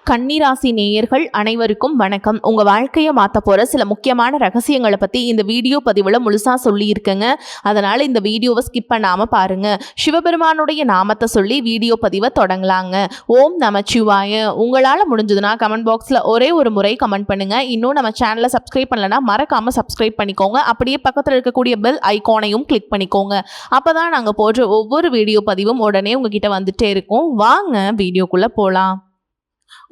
கன்னிராசி நேயர்கள் அனைவருக்கும் வணக்கம். உங்க வாழ்க்கையை மாற்ற போற சில முக்கியமான ரகசியங்களை பத்தி இந்த வீடியோ பதிவுல முழுசா சொல்லியிருக்கேங்க. அதனால இந்த வீடியோவை ஸ்கிப் பண்ணாம பாருங்க. சிவபெருமானுடைய நாமத்தை சொல்லி வீடியோ பதிவை தொடங்கலாங்க. ஓம் நமச்சிவாய. உங்களால முடிஞ்சதுன்னா கமெண்ட் பாக்ஸ்ல ஒரே ஒரு முறை கமெண்ட் பண்ணுங்க. இன்னும் நம்ம சேனலை சப்ஸ்கிரைப் பண்ணலன்னா மறக்காம சப்ஸ்கிரைப் பண்ணிக்கோங்க. அப்படியே பக்கத்தில் இருக்கக்கூடிய பெல் ஐகானையும் கிளிக் பண்ணிக்கோங்க. அப்பதான் நாங்க போடுற ஒவ்வொரு வீடியோ பதிவும் உடனே உங்ககிட்ட வந்துட்டே இருக்கும். வாங்க வீடியோக்குள்ள போலாம்.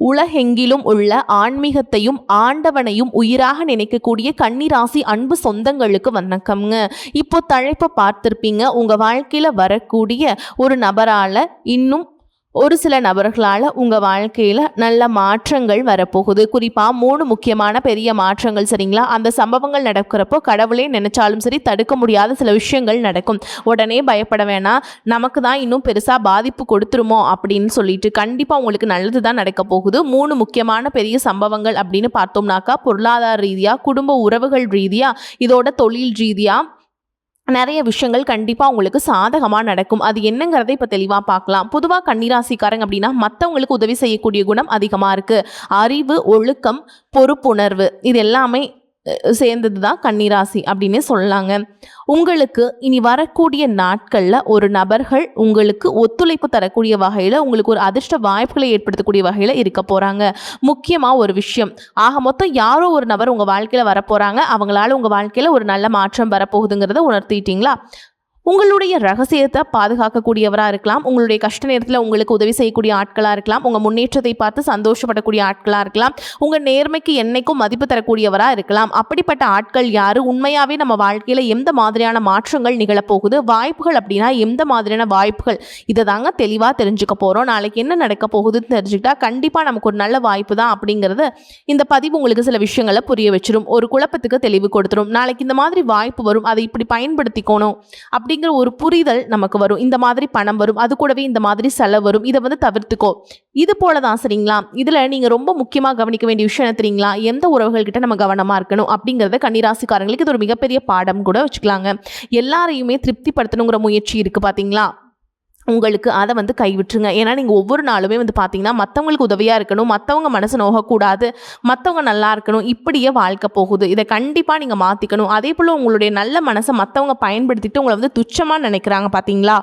உலகெங்கிலும் உள்ள ஆன்மீகத்தையும் ஆண்டவனையும் உயிராக நினைக்கக்கூடிய கன்னிராசி அன்பு சொந்தங்களுக்கு வணக்கம்ங்க. இப்போ தலைப்பை பார்த்திருப்பீங்க. உங்க வாழ்க்கையில வரக்கூடிய ஒரு நபரால இன்னும் ஒரு சில நபர்களால் உங்கள் வாழ்க்கையில் நல்ல மாற்றங்கள் வரப்போகுது. குறிப்பாக 3 முக்கியமான பெரிய மாற்றங்கள். சரிங்களா? அந்த சம்பவங்கள் நடக்கிறப்போ கடவுளே நினைச்சாலும் சரி தடுக்க முடியாத சில விஷயங்கள் நடக்கும். உடனே பயப்பட வேணாம், நமக்கு தான் இன்னும் பெருசாக பாதிப்பு கொடுத்துருமோ அப்படின்னு சொல்லிட்டு. கண்டிப்பாக உங்களுக்கு நல்லது தான் நடக்க போகுது. 3 முக்கியமான பெரிய சம்பவங்கள் அப்படின்னு பார்த்தோம்னாக்கா, பொருளாதார ரீதியாக, குடும்ப உறவுகள் ரீதியாக, இதோட தொழில் ரீதியாக நிறைய விஷயங்கள் கண்டிப்பாக உங்களுக்கு சாதகமாக நடக்கும். அது என்னங்கிறத இப்போ தெளிவாக பார்க்கலாம். பொதுவாக கன்னிராசிக்காரங்க அப்படின்னா மற்றவங்களுக்கு உதவி செய்யக்கூடிய குணம் அதிகமாக இருக்குது. அறிவு, ஒழுக்கம், பொறுப்புணர்வு இது எல்லாமே சேர்ந்தது தான் கன்னிராசி அப்படின்னு சொல்லலாங்க. உங்களுக்கு இனி வரக்கூடிய நாட்களில் ஒரு நபர்கள் உங்களுக்கு ஒத்துழைப்பு தரக்கூடிய வகையில், உங்களுக்கு ஒரு அதிர்ஷ்ட வாய்ப்புகளை ஏற்படுத்தக்கூடிய வகையில் இருக்க போகிறாங்க. முக்கியமாக ஒரு விஷயம், ஆக மொத்தம் யாரோ ஒரு நபர் உங்கள் வாழ்க்கையில் வரப்போகிறாங்க. அவங்களால உங்கள் வாழ்க்கையில் ஒரு நல்ல மாற்றம் வரப்போகுதுங்கிறத உணர்த்திட்டீங்களா? உங்களுடைய ரகசியத்தை பாதுகாக்கக்கூடியவராக இருக்கலாம். உங்களுடைய கஷ்ட நேரத்தில் உங்களுக்கு உதவி செய்யக்கூடிய ஆட்களாக இருக்கலாம். உங்கள் முன்னேற்றத்தை பார்த்து சந்தோஷப்படக்கூடிய ஆட்களாக இருக்கலாம். உங்கள் நேர்மைக்கு என்னைக்கும் மதிப்பு தரக்கூடியவராக இருக்கலாம். அப்படிப்பட்ட ஆட்கள் யார்? உண்மையாகவே நம்ம வாழ்க்கையில் எந்த மாதிரியான மாற்றங்கள் நிகழப்போகுது, வாய்ப்புகள் அப்படின்னா எந்த மாதிரியான வாய்ப்புகள், இதை தாங்க தெளிவாக தெரிஞ்சுக்க போகிறோம். நாளைக்கு என்ன நடக்க போகுதுன்னு தெரிஞ்சுக்கிட்டா கண்டிப்பாக நமக்கு ஒரு நல்ல வாய்ப்பு தான் அப்படிங்கிறது இந்த பதிவு உங்களுக்கு சில விஷயங்களை புரிய வச்சிடும். ஒரு குழப்பத்துக்கு தெளிவு கொடுத்துரும். நாளைக்கு இந்த மாதிரி வாய்ப்பு வரும், அதை இப்படி பயன்படுத்திக்கணும் அப்படிங்கிற ஒரு புரிதல் நமக்கு வரும். இந்த மாதிரி பணம் வரும், அது கூடவே இந்த மாதிரி செலவு வரும், இதை தவிர்த்துக்கோ. இது போலதான். சரிங்களா? இதுல நீங்க ரொம்ப முக்கியமா கவனிக்க வேண்டிய விஷயம் என்ன தெரியுங்களா? எந்த உறவுகள் கிட்ட நம்ம கவனமா இருக்கணும் அப்படிங்கறத கன்னிராசிக்காரங்களுக்கு இது ஒரு மிகப்பெரிய பாடம் கூட வச்சுக்கலாங்க. எல்லாரையுமே திருப்திப்படுத்தணுங்கிற முயற்சி இருக்கு பாத்தீங்களா, உங்களுக்கு அதை கைவிட்டுருங்க. ஏன்னா நீங்கள் ஒவ்வொரு நாளுமே பார்த்தீங்கன்னா மற்றவங்களுக்கு உதவியாக இருக்கணும், மற்றவங்க மனசு நோகக்கூடாது, மற்றவங்க நல்லா இருக்கணும், இப்படியே வாழ்க்கை போகுது. இதை கண்டிப்பாக நீங்கள் மாற்றிக்கணும். அதே போல் உங்களுடைய நல்ல மனசை மற்றவங்க பயன்படுத்திட்டு உங்களை துச்சமாக நினைக்கிறாங்க பார்த்தீங்களா,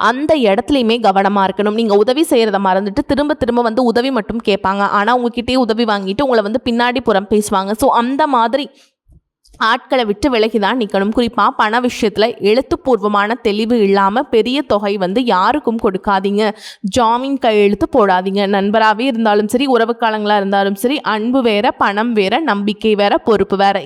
அந்த இடத்துலையுமே கவனமாக இருக்கணும். நீங்கள் உதவி செய்கிறத மறந்துட்டு திரும்ப திரும்ப உதவி மட்டும் கேட்பாங்க. ஆனால் உங்ககிட்டயே உதவி வாங்கிட்டு உங்களை பின்னாடி புறம் பேசுவாங்க. ஸோ அந்த மாதிரி ஆட்களை விட்டு விலகி தான் நிற்கணும். குறிப்பாக பண விஷயத்தில் எழுத்துப்பூர்வமான தெளிவு இல்லாமல் பெரிய தொகை யாருக்கும் கொடுக்காதீங்க. ஜாமீன் கையெழுத்து போடாதீங்க. நண்பராகவே இருந்தாலும் சரி, உறவுக்காலங்களாக இருந்தாலும் சரி, அன்பு வேற, பணம் வேற, நம்பிக்கை வேற, பொறுப்பு வேற.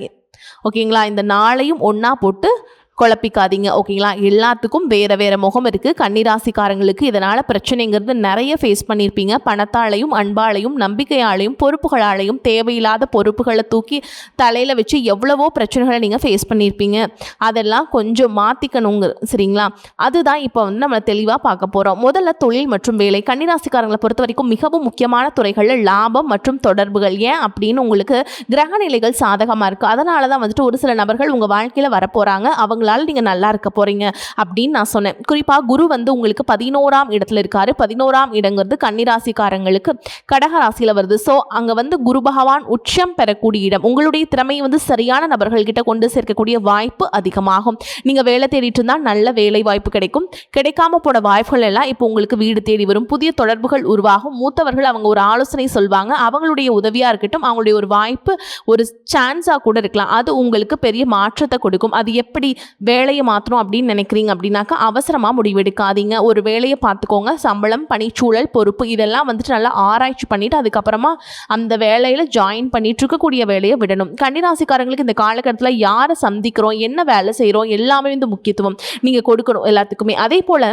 ஓகேங்களா? இந்த நாளையும் ஒன்றா போட்டு குழப்பிக்காதீங்க. ஓகேங்களா? எல்லாத்துக்கும் வேற வேற முகம் இருக்குது. கன்னிராசிக்காரங்களுக்கு இதனால் பிரச்சனைங்கிறது நிறைய ஃபேஸ் பண்ணியிருப்பீங்க. பணத்தாலையும், அன்பாலையும், நம்பிக்கையாலையும், பொறுப்புகளாலையும் தேவையில்லாத பொறுப்புகளை தூக்கி தலையில் வச்சு எவ்வளவோ பிரச்சனைகளை நீங்கள் ஃபேஸ் பண்ணியிருப்பீங்க. அதெல்லாம் கொஞ்சம் மாற்றிக்கணுங்க. சரிங்களா? அதுதான் இப்போ நம்ம தெளிவாக பார்க்க போகிறோம். முதல்ல தொழில் மற்றும் வேலை. கன்னிராசிக்காரங்களை பொறுத்த வரைக்கும் மிகவும் முக்கியமான துறைகளில் லாபம் மற்றும் தொடர்புகள். ஏன் அப்படின்னு உங்களுக்கு கிரக நிலைகள் சாதகமாக இருக்குது. அதனால தான் ஒரு சில நபர்கள் உங்கள் வாழ்க்கையில் வரப்போகிறாங்க. அவங்களால நீங்கள் நல்லா இருக்க போறீங்க அப்படின்னு நான் சொன்னேன். குறிப்பாக குரு உங்களுக்கு 11ஆம் இடத்துல இருக்காரு. 11ஆம் இடங்கிறது கன்னிராசிக்காரங்களுக்கு கடகராசியில் வருது. ஸோ அங்கே குரு பகவான் உச்சம் பெறக்கூடிய இடம். உங்களுடைய திறமையை சரியான நபர்கள் கிட்ட கொண்டு சேர்க்கக்கூடிய வாய்ப்பு அதிகமாகும். நீங்கள் வேலை தேடிட்டு இருந்தால் நல்ல வேலை வாய்ப்பு கிடைக்கும். கிடைக்காம போன வாய்ப்புகள் எல்லாம் இப்போ உங்களுக்கு வீடு தேடி வரும். புதிய தொடர்புகள் உருவாகும். மூத்தவர்கள் அவங்க ஒரு ஆலோசனை சொல்வாங்க. அவங்களுடைய உதவியாக இருக்கட்டும், அவங்களுடைய ஒரு வாய்ப்பு, ஒரு சான்ஸாக கூட இருக்கலாம். அது உங்களுக்கு பெரிய மாற்றத்தை கொடுக்கும். அது எப்படி வேலையை மாற்றணும் அப்படின்னு நினைக்கிறீங்க அப்படின்னாக்கா அவசரமாக முடிவெடுக்காதீங்க. ஒரு வேலையை பார்த்துக்கோங்க. சம்பளம், பணிச்சூழல், பொறுப்பு இதெல்லாம் நல்லா ஆராய்ச்சி பண்ணிவிட்டு அதுக்கப்புறமா அந்த வேலையில் ஜாயின் பண்ணிட்டு இருக்கக்கூடிய வேலையை விடணும். கன்னிராசிக்காரங்களுக்கு இந்த காலகட்டத்தில் யாரை சந்திக்கிறோம், என்ன வேலை செய்கிறோம் எல்லாமே முக்கியத்துவம் நீங்கள் கொடுக்கணும் எல்லாத்துக்குமே. அதே போல்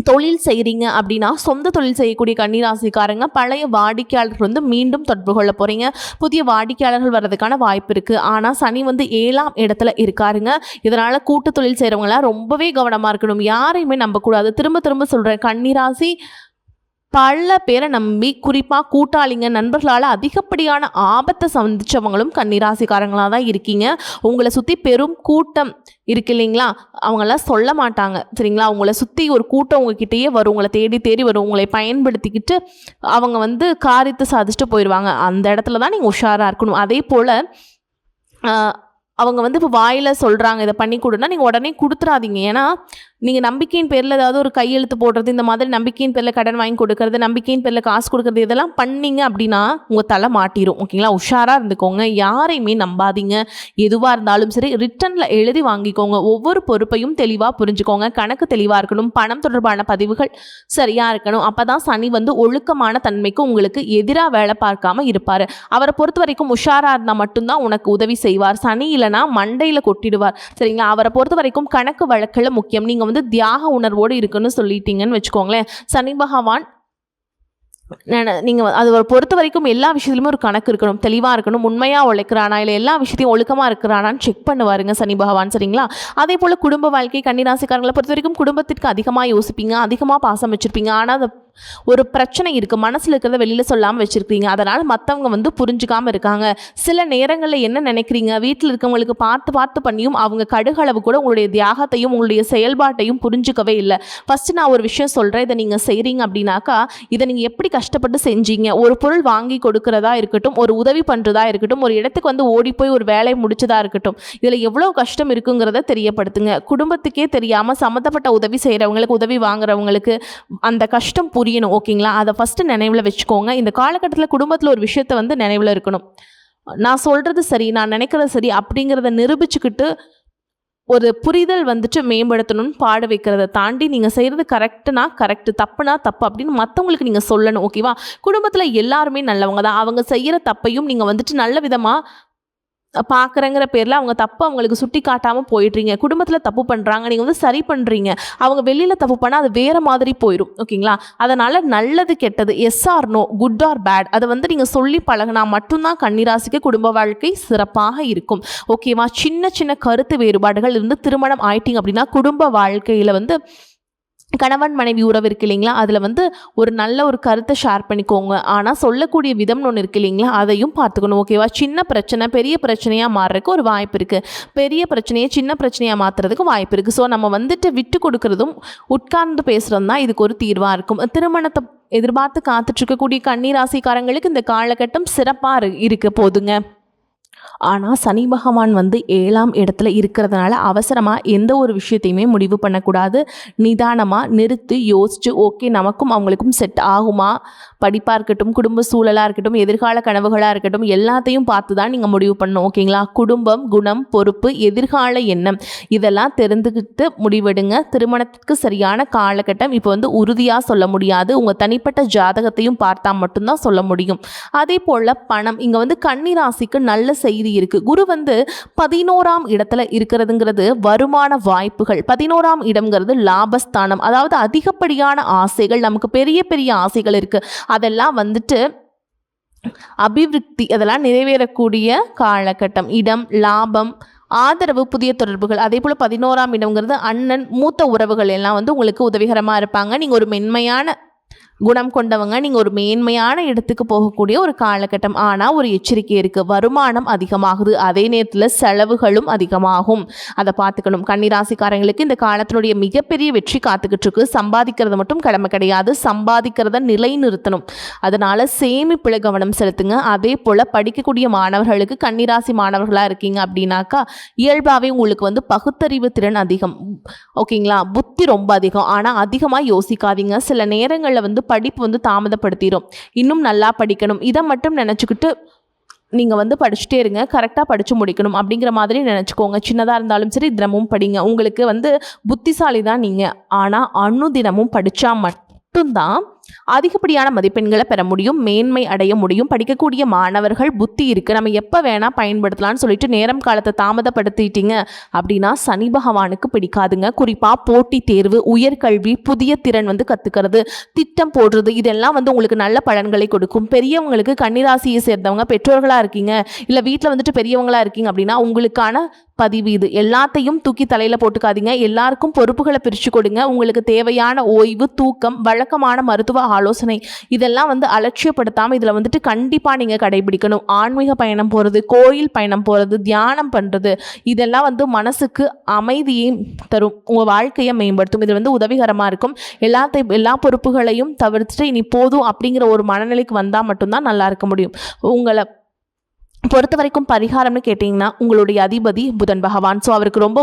தொழில் செய்கிறீங்க அப்படின்னா சொந்த தொழில் செய்யக்கூடிய கன்னிராசிக்காரங்க பழைய வாடிக்கையாளர்கள் மீண்டும் தொடர்பு கொள்ள போகிறீங்க. புதிய வாடிக்கையாளர்கள் வர்றதுக்கான வாய்ப்பு இருக்குது. ஆனால் சனி 7ஆம் இடத்துல இருக்காருங்க. இதனால் கூட்டு தொழில் செய்கிறவங்களாம் ரொம்பவே கவனமாக இருக்கணும். யாரையுமே நம்பக்கூடாது. திரும்ப திரும்ப சொல்கிறேன், கன்னிராசி பல பேரை நம்பி குறிப்பாக கூட்டாளிங்க நண்பர்களால் அதிகப்படியான ஆபத்தை சந்திச்சவங்களும் கன்னிராசிக்காரங்களாக தான் இருக்கீங்க. உங்களை சுற்றி பெரும் கூட்டம் இருக்கு இல்லைங்களா, அவங்களாம் சொல்ல மாட்டாங்க சரிங்களா. அவங்கள சுற்றி ஒரு கூட்டம் உங்ககிட்டயே வரும், உங்களை தேடி தேடி வரும், உங்களை பயன்படுத்திக்கிட்டு அவங்க காரியத்தை சாதிச்சுட்டு போயிடுவாங்க. அந்த இடத்துல தான் நீங்கள் உஷாராக இருக்கணும். அதே போல் அவங்க இப்போ வாயில் சொல்கிறாங்க இதை பண்ணி கொடுன்னா நீங்கள் உடனே கொடுத்துறாதீங்க. ஏன்னா நீங்கள் நம்பிக்கையின் பேரில் ஏதாவது ஒரு கையெழுத்து போடுறது, இந்த மாதிரி நம்பிக்கையின் பேரில் கடன் வாங்கி கொடுக்கறது, நம்பிக்கையின் பேரில் காசு கொடுக்குறது, இதெல்லாம் பண்ணீங்க அப்படின்னா உங்கள் தலை மாட்டிடும். ஓகேங்களா, உஷாராக இருந்துக்கோங்க. யாரையுமே நம்பாதீங்க. எதுவாக இருந்தாலும் சரி ரிட்டனில் எழுதி வாங்கிக்கோங்க. ஒவ்வொரு பொறுப்பையும் தெளிவாக புரிஞ்சுக்கோங்க. கணக்கு தெளிவாக இருக்கணும். பணம் தொடர்பான பதிவுகள் சரியாக இருக்கணும். அப்போ தான் சனி ஒழுக்கமான தன்மைக்கு உங்களுக்கு எதிராக வேலை பார்க்காம இருப்பார். அவரை பொறுத்த வரைக்கும் உஷாராக இருந்தால் மட்டும்தான் உனக்கு உதவி செய்வார். சனி இல்லைனா மண்டையில் கொட்டிடுவார் சரிங்களா. அவரை பொறுத்த வரைக்கும் கணக்கு வழக்கில் முக்கியம். நீங்கள் தியாக உணர்வோடு இருக்குன்னு சொல்லிட்டீங்கன்னு வச்சுக்கோங்களேன், சனி பகவான் நீங்கள் அதை பொறுத்த வரைக்கும் எல்லா விஷயத்துலையுமே ஒரு கணக்கு இருக்கணும், தெளிவாக இருக்கணும். உண்மையாக உழைக்கிறானா இல்லை எல்லா விஷயத்தையும் ஒழுக்கமாக இருக்கிறானான்னு செக் பண்ணுவாருங்க சனி பகவான் சரிங்களா. அதே போல் குடும்ப வாழ்க்கை கன்னிராசிக்காரங்களை பொறுத்த வரைக்கும் குடும்பத்திற்கு அதிகமாக யோசிப்பீங்க, அதிகமாக பாசம் வச்சுருப்பீங்க. ஆனால் அது ஒரு பிரச்சனை இருக்குது, மனசில் இருக்கிறத வெளியில் சொல்லாமல் வச்சுருக்கீங்க. அதனால் மற்றவங்க புரிஞ்சுக்காமல் இருக்காங்க. சில நேரங்களில் என்ன நினைக்கிறீங்க, வீட்டில் இருக்கவங்களுக்கு பார்த்து பார்த்து பண்ணியும் அவங்க கடுகளவு கூட உங்களுடைய தியாகத்தையும் உங்களுடைய செயல்பாட்டையும் புரிஞ்சுக்கவே இல்லை. ஃபஸ்ட்டு நான் ஒரு விஷயம் சொல்கிறேன், இதை நீங்கள் செய்கிறீங்க அப்படின்னாக்கா இதை நீங்கள் எப்படி கஷ்டப்பட்டு செஞ்சீங்க. ஒரு பொருள் வாங்கி கொடுக்கறதா இருக்கட்டும், ஒரு உதவி பண்ணுறதா இருக்கட்டும், ஒரு இடத்துக்கு ஓடி போய் ஒரு வேலையை முடிச்சதா இருக்கட்டும், இதில் எவ்வளோ கஷ்டம் இருக்குங்கிறத தெரியப்படுத்துங்க. குடும்பத்துக்கே தெரியாமல் சம்மந்தப்பட்ட உதவி செய்கிறவங்களுக்கு, உதவி வாங்குறவங்களுக்கு அந்த கஷ்டம் புரியணும். ஓகேங்களா, அதை ஃபஸ்ட்டு நினைவில் வச்சுக்கோங்க. இந்த காலகட்டத்தில் குடும்பத்தில் ஒரு விஷயத்தை நினைவில் இருக்கணும். நான் சொல்கிறது சரி, நான் நினைக்கிறது சரி அப்படிங்கிறத நிரூபிச்சுக்கிட்டு ஒரு புரிதல் மேம்படுத்தணும்னு பாட வைக்கிறத தாண்டி நீங்கள் செய்கிறது கரெக்டுனா கரெக்டு, தப்புனா தப்பு அப்படின்னு மற்றவங்களுக்கு நீங்கள் சொல்லணும். ஓகேவா, குடும்பத்தில் எல்லாருமே நல்லவங்க தான். அவங்க செய்கிற தப்பையும் நீங்கள் நல்ல விதமாக பார்க்குறேங்கிற பேரில் அவங்க தப்பு அவங்களுக்கு சுட்டி காட்டாமல் போயிடுறீங்க. குடும்பத்தில் தப்பு பண்ணுறாங்க, நீங்கள் சரி பண்ணுறீங்க. அவங்க வெளியில் தப்பு பண்ணால் அது வேறு மாதிரி போயிடும். ஓகேங்களா, அதனால் நல்லது கெட்டது, yes or no, good or bad, அதை நீங்கள் சொல்லி பழகினா மட்டும்தான் கன்னிராசிக்கு குடும்ப வாழ்க்கை சிறப்பாக இருக்கும். ஓகேவா, சின்ன சின்ன கருத்து வேறுபாடுகள் திருமணம் ஆயிட்டிங்க அப்படின்னா குடும்ப வாழ்க்கையில் கணவன் மனைவி உறவு இருக்கு இல்லைங்களா, அதில் ஒரு நல்ல ஒரு கருத்தை ஷேர் பண்ணிக்கோங்க. ஆனால் சொல்லக்கூடிய விதம்னு ஒன்று இருக்கு இல்லைங்களா, அதையும் பார்த்துக்கணும். ஓகேவா, சின்ன பிரச்சனை பெரிய பிரச்சனையாக மாறுறதுக்கு ஒரு வாய்ப்பு இருக்குது, பெரிய பிரச்சனையை சின்ன பிரச்சனையாக மாற்றுறதுக்கு வாய்ப்பு இருக்குது. ஸோ நம்ம விட்டு கொடுக்குறதும் உட்கார்ந்து பேசுகிறதும் தான் இதுக்கு ஒரு தீர்வாக இருக்கும். திருமணத்தை எதிர்பார்த்து காத்துட்ருக்கக்கூடிய கன்னிராசிக்காரங்களுக்கு இந்த காலகட்டம் சிறப்பாக இருக்க போதுங்க. ஆனால் சனி பகவான் 7ஆம் இடத்துல இருக்கிறதுனால அவசரமாக எந்த ஒரு விஷயத்தையுமே முடிவு பண்ணக்கூடாது. நிதானமாக நிறுத்தி யோசித்து ஓகே நமக்கும் அவங்களுக்கும் செட் ஆகுமா, படிப்பாக இருக்கட்டும், குடும்ப சூழலாக இருக்கட்டும், எதிர்கால கனவுகளாக இருக்கட்டும், எல்லாத்தையும் பார்த்து தான் நீங்கள் முடிவு பண்ணணும். ஓகேங்களா, குடும்பம், குணம், பொறுப்பு, எதிர்கால எண்ணம் இதெல்லாம் தெரிந்துக்கிட்டு முடிவெடுங்க. திருமணத்துக்கு சரியான காலகட்டம் இப்போ உறுதியாக சொல்ல முடியாது, உங்கள் தனிப்பட்ட ஜாதகத்தையும் பார்த்தா மட்டும்தான் சொல்ல முடியும். அதே போல் பணம், இங்கே கன்னிராசிக்கு நல்ல செய்தி இருக்குது. குரு 11ஆம் இடத்துல இருக்கிறதுங்கிறது வருமான வாய்ப்புகள், 11ஆம் இடம்ங்கிறது லாபஸ்தானம். அதாவது அதிகப்படியான ஆசைகள், நமக்கு பெரிய பெரிய ஆசைகள் இருக்கு, அதெல்லாம் அபிவிருத்தி, அதெல்லாம் நிறைவேறக்கூடிய காலகட்டம். இடம், லாபம், ஆதரவு, புதிய தொடர்புகள். அதே போல் 11ஆம் இடம்ங்கிறது அண்ணன், மூத்த உறவுகள் எல்லாம் உங்களுக்கு உதவிகரமாக இருப்பாங்க. நீங்கள் ஒரு மென்மையான குணம் கொண்டவங்க, நீங்கள் ஒரு மேன்மையான இடத்துக்கு போகக்கூடிய ஒரு காலகட்டம். ஆனால் ஒரு எச்சரிக்கை இருக்குது, வருமானம் அதிகமாகுது, அதே நேரத்தில் செலவுகளும் அதிகமாகும். அதை பார்த்துக்கணும். கன்னிராசிக்காரங்களுக்கு இந்த காலத்தினுடைய மிகப்பெரிய வெற்றி காத்துக்கிட்டு இருக்கு. சம்பாதிக்கிறது மட்டும் கடமை கிடையாது, சம்பாதிக்கிறத நிலைநிறுத்தணும். அதனால் சேமிப்பில் கவனம் செலுத்துங்க. அதே போல் படிக்கக்கூடிய மாணவர்களுக்கு, கன்னிராசி மாணவர்களாக இருக்கீங்க அப்படின்னாக்கா இயல்பாகவே உங்களுக்கு பகுத்தறிவு திறன் அதிகம். ஓகேங்களா, புத்தி ரொம்ப அதிகம். ஆனால் அதிகமாக யோசிக்காதீங்க. சில நேரங்களில் படிப்பு தாமதப்படுத்திடும். இன்னும் நல்லா படிக்கணும், இதை மட்டும் நினச்சிக்கிட்டு நீங்கள் படிச்சுட்டே இருங்க, கரெக்டாக படித்து முடிக்கணும் அப்படிங்கிற மாதிரி நினச்சிக்கோங்க. சின்னதாக இருந்தாலும் சரி தினமும் படிங்க. உங்களுக்கு புத்திசாலி தான் நீங்கள், ஆனால் அனுதினமும் படித்தா மட்டும்தான் அதிகப்படியான மதிப்பெண்களை பெற முடியும், மேன்மை அடைய முடியும். படிக்கக்கூடிய மாணவர்கள் புத்தி இருக்குது, நம்ம எப்போ வேணால் பயன்படுத்தலாம்னு சொல்லிட்டு நேரம் காலத்தை தாமதப்படுத்திட்டீங்க அப்படின்னா சனி பகவானுக்கு பிடிக்காதுங்க. குறிப்பாக போட்டி தேர்வு, உயர்கல்வி, புதிய திறன் கற்றுக்கிறது, திட்டம் போடுறது, இதெல்லாம் உங்களுக்கு நல்ல பலன்களை கொடுக்கும். பெரியவங்களுக்கு, கன்னிராசியை சேர்ந்தவங்க பெற்றோர்களாக இருக்கீங்க, இல்லை வீட்டில் பெரியவங்களாக இருக்கீங்க அப்படின்னா உங்களுக்கான பதிவு இது எல்லாத்தையும் தூக்கி தலையில் போட்டுக்காதீங்க. எல்லாருக்கும் பொறுப்புகளை பிரித்து கொடுங்க. உங்களுக்கு தேவையான ஓய்வு, தூக்கம், வழக்கமான மருத்துவ ஆலோசனை இதெல்லாம் வந்து அலட்சியப்படுத்தாமல் இதில் வந்துட்டு கண்டிப்பாக நீங்கள் கடைபிடிக்கணும். ஆன்மீக பயணம் போகிறது, கோயில் பயணம் போகிறது, தியானம் பண்ணுறது இதெல்லாம் வந்து மனசுக்கு அமைதியை தரும், உங்கள் வாழ்க்கையை மேம்படுத்தும். இது வந்து உதவிகரமாக இருக்கும். எல்லா பொறுப்புகளையும் தவிர்த்துட்டு இனி போதும் அப்படிங்கிற ஒரு மனநிலைக்கு வந்தால் மட்டும்தான் நல்லா இருக்க முடியும். உங்களை பொறுத்த வரைக்கும் பரிகாரம்னு கேட்டிங்கன்னா உங்களுடைய அதிபதி புதன் பகவான். ஸோ அவருக்கு ரொம்ப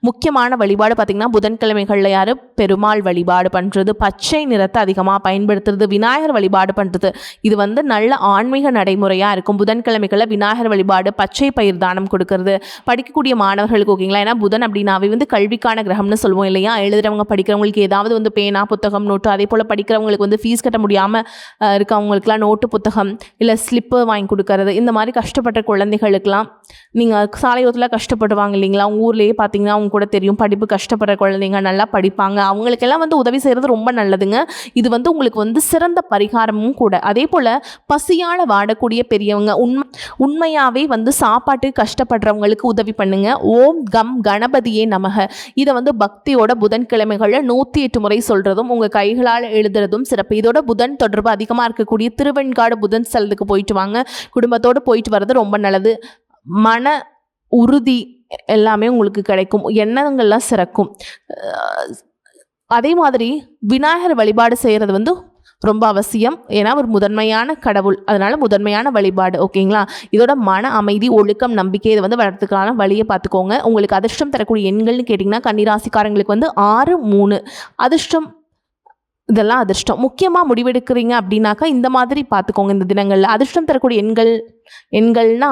முக்கியமான வழிபாடு பார்த்திங்கன்னா புதன்கிழமைகளில் யார் பெருமாள் வழிபாடு பண்ணுறது, பச்சை நிறத்தை அதிகமாக பயன்படுத்துறது, விநாயகர் வழிபாடு பண்ணுறது இது வந்து நல்ல ஆன்மீக நடைமுறையாக இருக்கும். புதன்கிழமைகளில் விநாயகர் வழிபாடு, பச்சை பயிர் தானம் கொடுக்கறது படிக்கக்கூடிய மாணவர்களுக்கு ஓகேங்களா. ஏன்னா புதன் அப்படின்னாவே வந்து கல்விக்கான கிரகம்னு சொல்லுவோம் இல்லையா. எழுதுறவங்க படிக்கிறவங்களுக்கு ஏதாவது வந்து பேனா, புத்தகம், நோட்டு, அதே போல் படிக்கிறவங்களுக்கு வந்து ஃபீஸ் கட்ட முடியாமல் இருக்கவங்களுக்குலாம் நோட்டு, புத்தகம் இல்லை ஸ்லிப்பு வாங்கி கொடுக்கறது, இந்த மாதிரி கஷ்டப்பட்ட குழந்தைகளுக்கெல்லாம் நீங்கள் சாலையோரத்தில் கஷ்டப்படுவாங்க இல்லைங்களா. அவங்க ஊர்லேயே பார்த்தீங்கன்னா அவங்க கூட தெரியும் படிப்பு கஷ்டப்படுற குழந்தைங்க நல்லா படிப்பாங்க, அவங்களுக்கெல்லாம் வந்து உதவி செய்கிறது ரொம்ப நல்லதுங்க. இது வந்து உங்களுக்கு வந்து சிறந்த பரிகாரமும் கூட. அதே போல் பசியால் வாடக்கூடிய பெரியவங்க உண்மையாகவே வந்து சாப்பாட்டு கஷ்டப்படுறவங்களுக்கு உதவி பண்ணுங்க. ஓம் கம் கணபதியே நமக இதை வந்து பக்தியோட புதன்கிழமைகளில் 108 முறை சொல்கிறதும் உங்கள் கைகளால் எழுதுறதும் சிறப்பு. இதோட புதன் தொடர்பு அதிகமாக இருக்கக்கூடிய திருவெண்காடு புதன் ஸ்தலத்துக்கு போயிட்டு வாங்க. குடும்பத்தோடு போயிட்டு வர்றது ரொம்ப நல்லது. மன உறுதி எல்லாமே உங்களுக்கு கிடைக்கும், எண்ணங்கள்லாம் சிறக்கும். அதே மாதிரி விநாயகர் வழிபாடு செய்கிறது வந்து ரொம்ப அவசியம். ஏன்னா ஒரு முதன்மையான கடவுள், அதனால முதன்மையான வழிபாடு ஓகேங்களா. இதோட மன அமைதி, ஒழுக்கம், நம்பிக்கை இதை வந்து வளர்த்துக்கான வழியை பார்த்துக்கோங்க. உங்களுக்கு அதிர்ஷ்டம் தரக்கூடிய எண்கள்னு கேட்டிங்கன்னா கன்னிராசிக்காரங்களுக்கு வந்து 6, 3 அதிர்ஷ்டம். இதெல்லாம் அதிர்ஷ்டம். முக்கியமாக முடிவெடுக்கிறீங்க அப்படின்னாக்கா இந்த மாதிரி பார்த்துக்கோங்க. இந்த தினங்களில் அதிர்ஷ்டம் தரக்கூடிய எண்கள்னா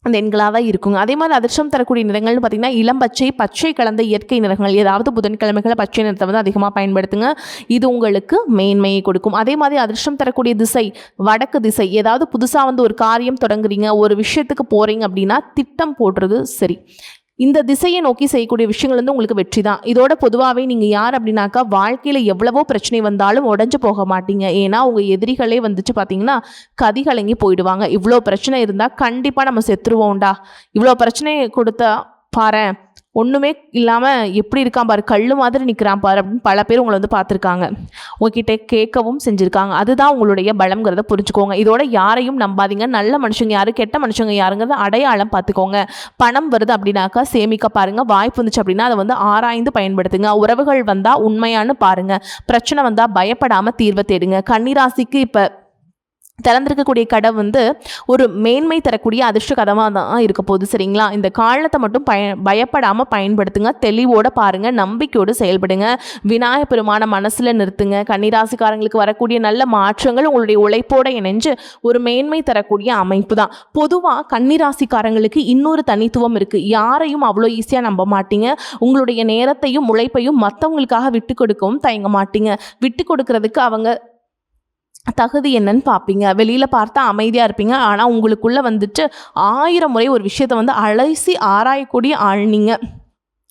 அந்த எண்களாக தான் இருக்குங்க. அதே மாதிரி அதிர்ஷ்டம் தரக்கூடிய நிறங்கள்னு பார்த்திங்கன்னா இளம் பச்சை, பச்சை கலந்த இயற்கை நிறங்கள். ஏதாவது புதன்கிழமைகளை பச்சை நிறத்தை வந்து அதிகமாக பயன்படுத்துங்க. இது உங்களுக்கு மேன்மையை கொடுக்கும். அதே மாதிரி அதிர்ஷ்டம் தரக்கூடிய திசை வடக்கு திசை. ஏதாவது புதுசாக வந்து ஒரு காரியம் தொடங்குறீங்க, ஒரு விஷயத்துக்கு போகிறீங்க அப்படின்னா திட்டம் போடுறது சரி. இந்த திசையை நோக்கி செய்யக்கூடிய விஷயங்கள் வந்து உங்களுக்கு வெற்றி தான். இதோட பொதுவாகவே நீங்கள் யார் அப்படின்னாக்கா வாழ்க்கையில் எவ்வளவோ பிரச்சனை வந்தாலும் உடஞ்சு போக மாட்டீங்க. ஏன்னா உங்கள் எதிரிகளே வந்துட்டு பார்த்தீங்கன்னா கதிகலங்கி போயிடுவாங்க. இவ்வளோ பிரச்சனை இருந்தால் கண்டிப்பாக நம்ம செத்துருவோம்டா, இவ்வளோ பிரச்சனையை கொடுத்தா பாரு ஒன்றுமே இல்லாமல் எப்படி இருக்கான் பாரு, கல் மாதிரி நிற்கிறான் பாரு அப்படின்னு பல பேர் உங்களை வந்து பார்த்துருக்காங்க, உங்ககிட்ட கேட்கவும் செஞ்சுருக்காங்க. அதுதான் உங்களுடைய பலம்ங்கிறத புரிஞ்சுக்கோங்க. இதோட யாரையும் நம்பாதீங்க. நல்ல மனுஷங்க யாரு, கெட்ட மனுஷங்க யாருங்கிறத அடையாளம் பார்த்துக்கோங்க. பணம் வருது அப்படின்னாக்கா சேமிக்க பாருங்கள். வாய்ப்பு வந்துச்சு அப்படின்னா அதை வந்து ஆராய்ந்து பயன்படுத்துங்க. உறவுகள் வந்தால் உண்மையானு பாருங்கள். பிரச்சனை வந்தால் பயப்படாமல் தீர்வை தேடுங்க. கன்னிராசிக்கு இப்போ திறந்திருக்கக்கூடிய கடை வந்து ஒரு மேன்மை தரக்கூடிய அதிர்ஷ்ட கதமாக தான் இருக்க போகுது சரிங்களா. இந்த காலத்தை மட்டும் பயப்படாமல் பயன்படுத்துங்க. தெளிவோடு பாருங்கள், நம்பிக்கையோடு செயல்படுங்க. விநாயகர் பெருமான மனசில் நிறுத்துங்க. கன்னிராசிக்காரங்களுக்கு வரக்கூடிய நல்ல மாற்றங்கள் உங்களுடைய உழைப்போடு இணைஞ்சு ஒரு மேன்மை தரக்கூடிய அமைப்பு தான். பொதுவாக கன்னிராசிக்காரங்களுக்கு இன்னொரு தனித்துவம் இருக்குது. யாரையும் அவ்வளோ ஈஸியாக நம்ப மாட்டீங்க. உங்களுடைய நேரத்தையும் உழைப்பையும் மற்றவங்களுக்காக விட்டு கொடுக்கவும் தயங்க மாட்டீங்க. விட்டு கொடுக்கறதுக்கு அவங்க தகுதி என்னன்னு பார்ப்பீங்க. வெளியில் பார்த்தா அமைதியாக இருப்பீங்க, ஆனால் உங்களுக்குள்ளே வந்துட்டு 1000 முறை ஒரு விஷயத்தை வந்து அலசி ஆராயக்கூடிய ஆள் நீங்கள்.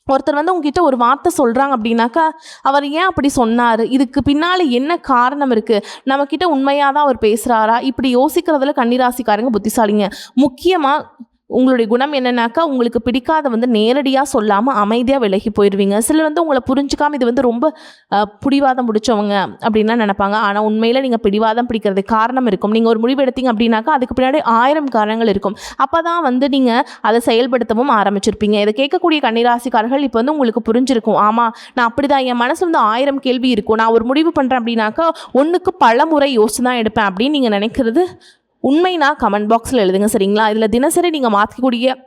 ஒருத்தர் வந்து உங்ககிட்ட ஒரு வார்த்தை சொல்கிறாங்க அப்படின்னாக்கா அவர் ஏன் அப்படி சொன்னார், இதுக்கு பின்னால் என்ன காரணம் இருக்குது, நம்மக்கிட்ட உண்மையாக தான் அவர் பேசுகிறாரா, இப்படி யோசிக்கிறதுல கன்னிராசிக்காரங்க புத்திசாலிங்க. முக்கியமாக உங்களுடைய குணம் என்னன்னாக்கா உங்களுக்கு பிடிக்காத வந்து நேரடியாக சொல்லாமல் அமைதியாக விலகி போயிடுவீங்க. சிலர் வந்து உங்களை புரிஞ்சுக்காமல் இது வந்து ரொம்ப பிடிவாதம் பிடிச்சவங்க அப்படின்லாம் நினைப்பாங்க. ஆனால் உண்மையில் நீங்கள் பிடிவாதம் பிடிக்கிறதுக்கு காரணம் இருக்கும். நீங்கள் ஒரு முடிவு எடுத்தீங்க அப்படின்னாக்கா அதுக்கு பின்னாடி 1000 காரணங்கள் இருக்கும். அப்போ தான் வந்து நீங்கள் அதை செயல்படுத்தவும் ஆரம்பிச்சிருப்பீங்க. இதை கேட்கக்கூடிய கன்னிராசிக்காரர்கள் இப்போ வந்து உங்களுக்கு புரிஞ்சிருக்கும், ஆமாம் நான் அப்படி தான், என் மனசு வந்து 1000 கேள்வி இருக்கும், நான் ஒரு முடிவு பண்ணுறேன் அப்படின்னாக்கா ஒன்றுக்கு பல முறை யோசிச்சு தான் எடுப்பேன் அப்படின்னு நீங்கள் நினைக்கிறது உண்மைனா கமெண்ட் பாக்ஸில் எழுதுங்க சரிங்களா. இதில் தினசரி நீங்கள் மாற்றக்கூடிய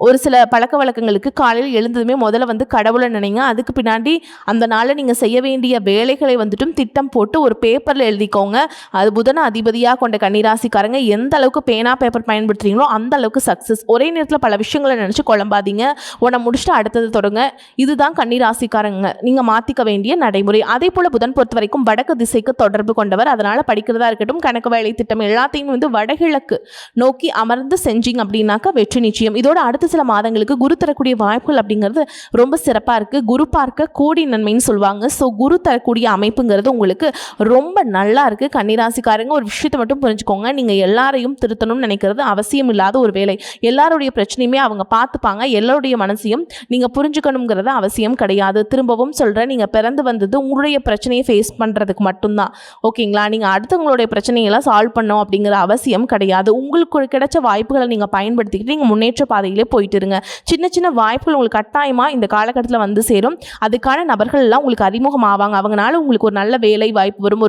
ஒரு சில பழக்க வழக்கங்களுக்கு காலையில் எழுந்ததுமே முதல்ல வந்து கடவுளை நினைங்க. அதுக்கு பின்னாடி அந்த நாளில் நீங்கள் செய்ய வேண்டிய வேலைகளை வந்துட்டும் திட்டம் போட்டு ஒரு பேப்பரில் எழுதிக்கோங்க. அது புதன அதிபதியாக கொண்ட கன்னிராசிக்காரங்க எந்த அளவுக்கு பேனா பேப்பர் பயன்படுத்துறீங்களோ அந்த அளவுக்கு சக்ஸஸ். ஒரே நேரத்தில் பல விஷயங்களை நினச்சி குழம்பாதீங்க. உன்னை முடிச்சுட்டு அடுத்தது தொடங்க. இதுதான் கன்னிராசிக்காரங்க நீங்கள் மாற்றிக்க வேண்டிய நடைமுறை. அதே போல் புதன் பொறுத்த வரைக்கும் வடக்கு திசைக்கு தொடர்பு கொண்டவர். அதனால் படிக்கிறதா இருக்கட்டும், கணக்கு வேலை திட்டம் எல்லாத்தையும் வந்து வடகிழக்கு நோக்கி அமர்ந்து செஞ்சீங்க அப்படின்னாக்கா வெற்றி நிச்சயம். இதோட அடுத்த சில மாதங்களுக்கு குரு தரக்கூடிய வாய்ப்புகள் அப்படிங்கிறது ரொம்ப சிறப்பாக இருக்குது. குரு பார்க்க கோடி நன்மைன்னு சொல்லுவாங்க. ஸோ குரு தரக்கூடிய அமைப்புங்கிறது உங்களுக்கு ரொம்ப நல்லா இருக்குது. கன்னிராசிக்காரங்க ஒரு விஷயத்தை மட்டும் புரிஞ்சுக்கோங்க, நீங்கள் எல்லாரையும் திருத்தணும்னு நினைக்கிறது அவசியம் இல்லாத ஒரு வேலை. எல்லாருடைய பிரச்சனையுமே அவங்க பார்த்துப்பாங்க. எல்லாருடைய மனசையும் நீங்கள் புரிஞ்சுக்கணுங்கிறது அவசியம் கிடையாது. திரும்பவும் சொல்கிறேன், நீங்கள் பிறந்து வந்தது உங்களுடைய பிரச்சனையை ஃபேஸ் பண்ணுறதுக்கு மட்டும்தான். ஓகேங்களா? நீங்கள் அடுத்தவங்களுடைய பிரச்சனையெல்லாம் சால்வ் பண்ணோம் அப்படிங்கிற அவசியம் கிடையாது. உங்களுக்கு கிடைச்ச வாய்ப்புகளை நீங்கள் பயன்படுத்திக்கிட்டு நீங்கள் முன்னேற்ற பாதையிலே போயிட்டு இருங்க. சின்ன சின்ன வாய்ப்புகள் உங்களுக்கு கட்டாயமாக இந்த காலகட்டத்தில் வந்து சேரும். அதுக்கான நபர்கள் எல்லாம் உங்களுக்கு அறிமுகம் ஆவாங்க. அவங்களால உங்களுக்கு ஒரு நல்ல வேலை வாய்ப்பு வரும்,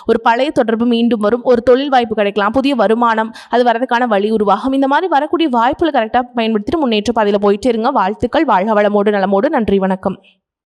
ஒரு பழைய தொடர்பு மீண்டும் வரும், ஒரு தொழில் வாய்ப்பு கிடைக்கலாம், புதிய வருமானம் அது வரதுக்கான வழி உருவாகும். இந்த மாதிரி வரக்கூடிய வாய்ப்புகளை கரெக்டாக பயன்படுத்திட்டு முன்னேற்ற பாதையில் போயிட்டு இருங்க. வாழ்த்துக்கள். வாழ்க வளமோடு நலமோடு. நன்றி, வணக்கம்.